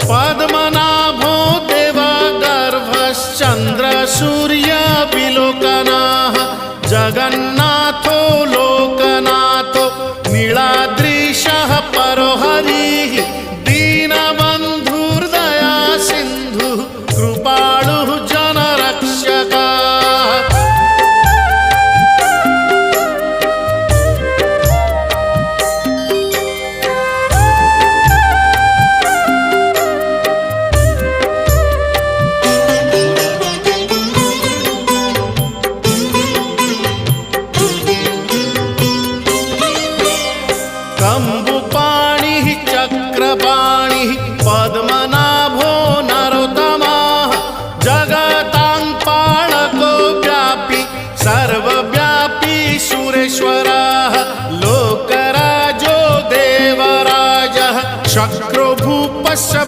पद्मनाभो देवा गर्भश्चन्द्र सूर्य विलोकनः जगन्नाथो लोकनाथो नीलाद्रीशः परो हरिः दीनबन्धुर्दया सिन्धुः कृपालुः जनरक्षकः। कम्बुपाणिः चक्रपाणिः पद्मनाभो नरोत्तमः जगतां पालको व्यापी सर्वव्यापी सुरेश्वरः लोकराजो देवराजः शक्रो भूपस्य